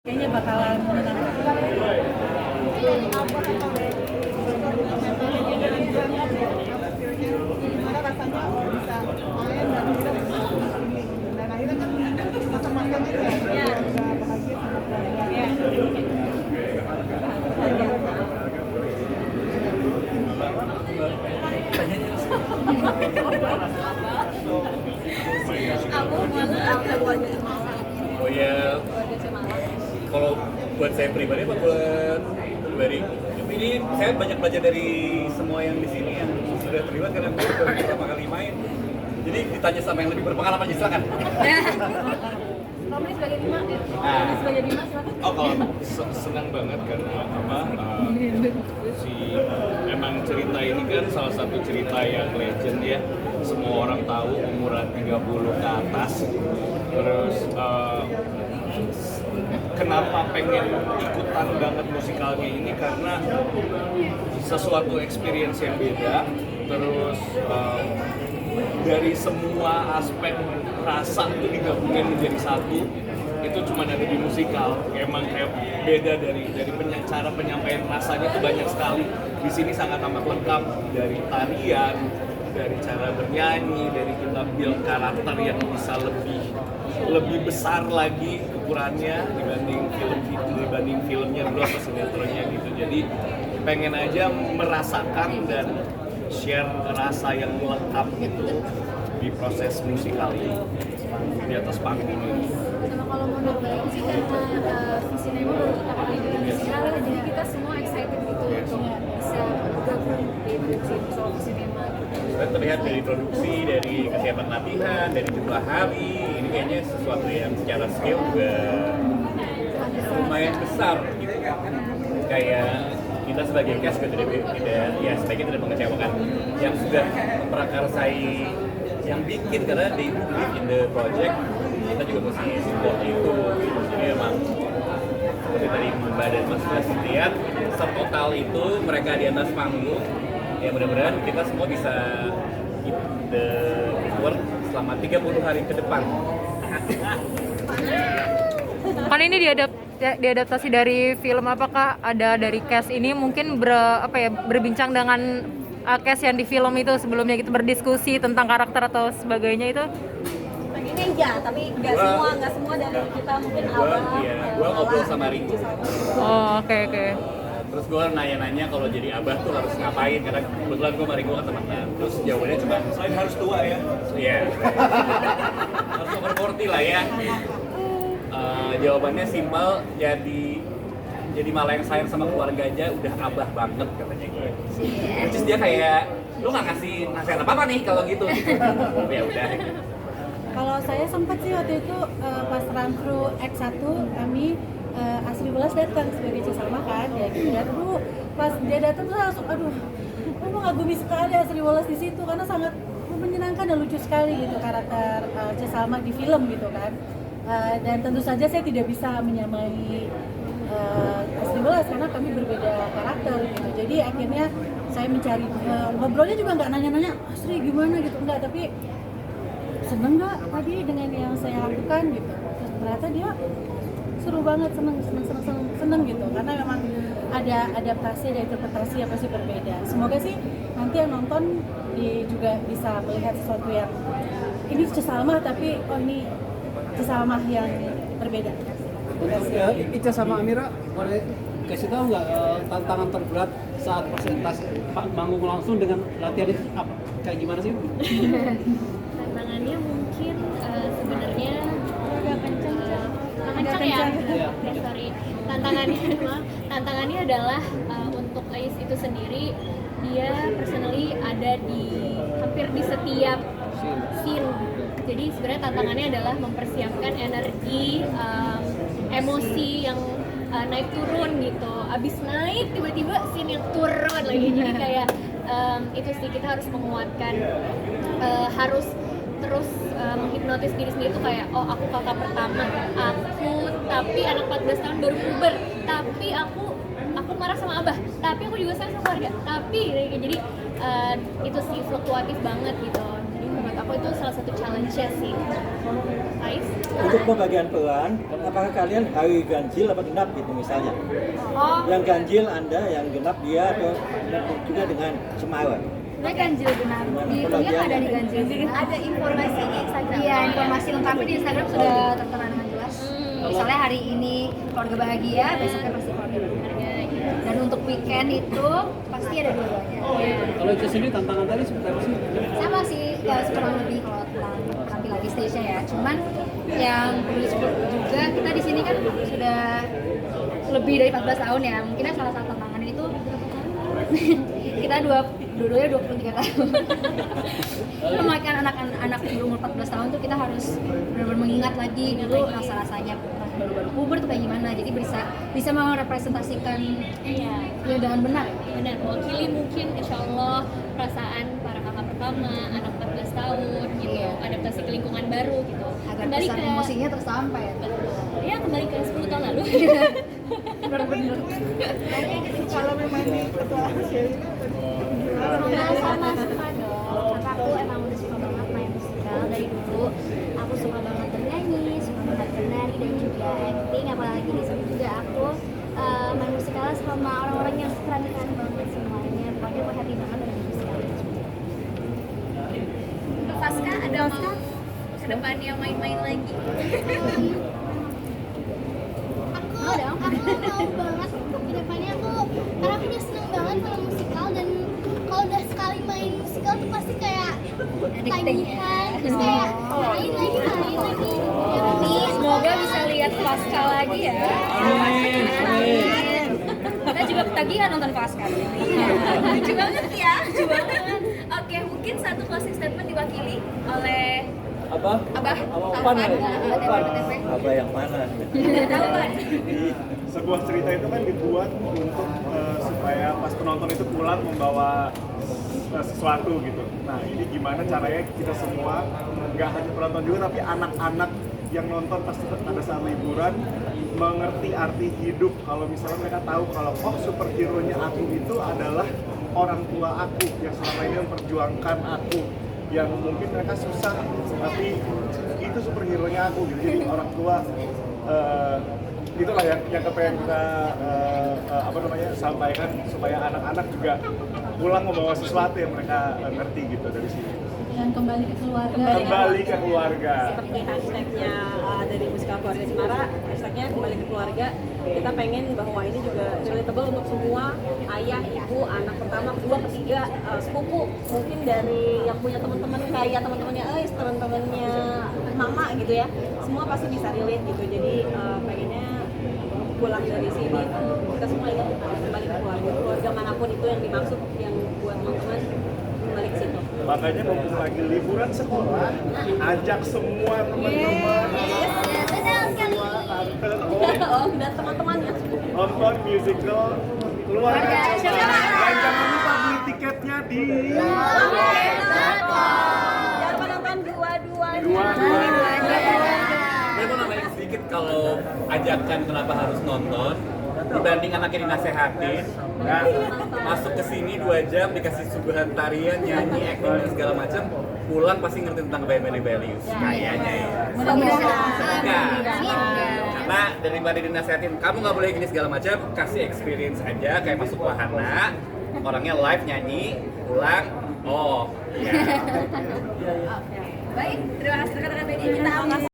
Kayaknya bakalan menyenangkan. Gimana rasanya bisa main dan kita bisa ini dan akhirnya kan macam-macam itu ya udah bahagia sama keluarga. Oh ya, kalau buat saya pribadi apa buat pribadi? Ini saya banyak belajar dari semua yang di sini yang sudah terlibat karena baru pertama kali main. Jadi ditanya sama yang lebih berpengalaman aja silakan. Kamu sebagai Bima, Nah. sebagai Bima silakan. Oh kalau senang banget karena si emang cerita ini kan salah satu cerita yang legend ya, semua orang tahu umuran 30 ke atas. Terus kenapa pengen ikutan banget musikalnya ini karena sesuatu experience yang beda. Terus dari semua aspek rasa itu digabungin menjadi satu, itu cuma ada di musikal. Emang kayak beda dari cara penyampaian rasanya itu banyak sekali. Di sini sangat amat lengkap dari tarian, dari cara bernyanyi, dari kita build karakter yang bisa lebih besar lagi ukurannya dibanding filmnya dulu atau sinetronnya gitu. Jadi pengen aja merasakan dan share rasa yang lengkap gitu di proses musikal ini di atas panggung ini. Sama kalau mau nambah sih karena visi Nemo baru kita kali dengan musikal ya, jadi kita semua excited gitu untuk bisa gabung di produksi soal visi Nemo. Dan terlihat dari produksi, dari kesiapan latihan, dari jumlah hari, ini kayaknya sesuatu yang secara skill juga lumayan besar gitu. Kayak kita sebagai cast tidak ya sebaiknya tidak mengecewakan yang sudah memprakarsai yang bikin karena they believe in the project, kita juga mesti support itu gitu. Jadi emang seperti tadi Mbak dan Mas lihat setotal itu mereka di atas panggung ya, mudah-mudahan kita semua bisa keep the work selama 30 hari ke depan. Kan ini diadaptasi dari film, apakah ada dari cast ini mungkin berbincang dengan cast yang di film itu sebelumnya gitu, berdiskusi tentang karakter atau sebagainya itu? Ini ya, tapi nggak semua dari kita mungkin awal. Gua ngobrol sama Ringo. Oh, oke. Terus gue nanya-nanya kalau jadi abah tuh harus ngapain, karena kebetulan gue sama Ringo kan temenan. Terus jawabannya cuma selain harus tua ya. Iya. Harus over 40 lah ya. Jawabannya simpel, jadi malah yang sayang sama keluarga aja udah abah banget katanya gue. Terus dia kayak, lu nggak kasih nasihat apa nih kalau gitu? Ya udah. Kalau saya sempat sih waktu itu pas run through X1 kami Asri Welas datang sebagai Cisama kan ya gitu, dan pas dia datang tuh langsung aduh mengagumi sekali Asri Welas di situ karena sangat menyenangkan dan lucu sekali gitu karakter Cisama di film gitu kan. Dan tentu saja saya tidak bisa menyamai Asri Welas karena kami berbeda karakter gitu. Jadi akhirnya saya mencari ngobrolnya juga nggak nanya-nanya Asri gimana gitu, enggak, tapi seneng nggak tadi dengan yang saya lakukan gitu. Terus ternyata dia seru banget, seneng gitu karena memang ada adaptasi, ada interpretasi yang pasti berbeda. Semoga sih nanti yang nonton juga bisa melihat sesuatu yang ini Cisalma tapi ini Cisalma yang berbeda. Ya, Ica sama Amira boleh kasih tahu nggak tantangan terberat saat presentasi manggung langsung dengan latihan itu apa? Kayak gimana sih? Tantangannya mungkin sebenarnya agak kencang ya. Sorry. Tantangannya adalah untuk Ais itu sendiri, dia personally ada di hampir di setiap scene. Jadi sebenarnya tantangannya adalah mempersiapkan energi, emosi yang naik turun gitu. Abis naik tiba-tiba scene yang turun lagi. Jadi kayak itu sih, kita harus menguatkan, harus terus menghipnotis diri sendiri tuh kayak, oh aku kakak pertama, tapi anak 14 tahun baru puber, tapi aku marah sama abah, tapi aku juga sayang sama keluarga, tapi jadi itu sih fluktuatif banget gitu. Jadi menurut aku aku itu salah satu challenge-nya sih. Ais? Untuk pembagian peran, apakah kalian hari ganjil apa genap gitu misalnya? Oh, Yang ganjil Anda, yang genap dia, atau genap juga dengan Semara? Sebenarnya ganjil genap di kuliah ada di ganjil genap. ada informasi di Instagram. Iya, informasi lengkapnya di Instagram sudah tertera dengan jelas. Misalnya hari ini keluarga bahagia, besoknya pasti keluarga bahagia. Dan untuk weekend itu pasti ada dua-duanya. Kalau itu sendiri tantangan tadi seperti apa sih? Sama sih, ya, kurang lebih kalau tentang tampilan di stage-nya ya. Cuman yang perlu disebut juga kita di sini kan sudah lebih dari 14 tahun ya. Mungkin salah satu tantangan itu kita dua-duanya 23 tahun. Memakan anak-anak berumur 14 tahun tuh kita harus benar-benar mengingat lagi dulu rasa-rasanya baru-baru puber tuh kayak gimana. Jadi bisa merepresentasikan Iya. ya dengan benar. Benar, mewakili mungkin insya Allah perasaan para kakak pertama, anak 14 tahun gitu, adaptasi ke lingkungan baru gitu. Agar Kembali pesan ke emosinya tersampai. ya kembali ke 10 tahun lalu. Benar-benar. Kalau memang di Sama suka dong, karena aku emang udah suka banget main musikal dari dulu. Aku suka banget bernyanyi, suka banget bernari dan juga acting. Apalagi di sini juga aku main musikal sama orang-orang yang keren-keren banget semuanya. Pokoknya aku happy banget dengan musikal. Pasca ada mau kedepannya main-main lagi. Mau dong? Aku mau banget untuk kedepannya karena aku udah seneng banget film musikal dan kalau udah sekali main musikal tuh pasti kayak tagihan terus kayak main lagi ya Nih, semoga bisa lihat Pasca lagi ya. Amin. Kita juga ketagihan nonton Pasca. Lucu banget ya. Lucu banget. Oke, mungkin satu closing statement diwakili oleh Apa? Abah. Apa Apa yang mana? Taufan. Sebuah cerita itu kan dibuat untuk supaya pas penonton itu pulang membawa sesuatu gitu. Nah ini gimana caranya kita semua, nggak hanya penonton juga tapi anak-anak yang nonton pasti pada saat liburan mengerti arti hidup. Kalau misalnya mereka tahu kalau superhero-nya aku itu adalah orang tua aku yang selama ini memperjuangkan aku, yang mungkin mereka susah tapi itu superhero-nya aku gitu. Jadi orang tua itulah yang kepengen kita sampaikan supaya anak-anak juga pulang membawa sesuatu yang mereka ngerti gitu dari sini. dan kembali ke keluarga. Kembali ke keluarga. Seperti hashtagnya dari Musikal Keluarga Cemara, hashtagnya kembali ke keluarga. Kita pengen bahwa ini juga relatable untuk semua ayah, ibu, anak pertama, kedua, ketiga, sepupu. Mungkin dari yang punya teman-teman kayak teman-temannya teman-temannya mama gitu ya. Semua pasti bisa relate gitu. Jadi pengennya pulang dari sini kita semua ingat kembali ke keluarga manapun itu yang dimaksud, yang buat teman-teman kembali ke situ. Makanya mumpung lagi liburan sekolah, ajak semua teman-teman, benar sekali. Oh, dan teman-temannya. nonton musical Keluarga Cemara. Dan jangan lupa beli tiketnya di Jangan lupa nonton dua-duanya. Saya mau nambahin sedikit kalau ajakan kenapa harus nonton dibanding anaknya dinasehatin. Nah, masuk ke sini 2 jam dikasih suguhan tarian, nyanyi, acting dan segala macam, pulang pasti ngerti tentang family values. Kayaknya ya. Enggak. Karena daripada dinasehatin, kamu nggak boleh gini segala macam, kasih experience aja kayak masuk wahana, orangnya live nyanyi, pulang, oh, ya. Baik, terima kasih rekan-rekan media kita.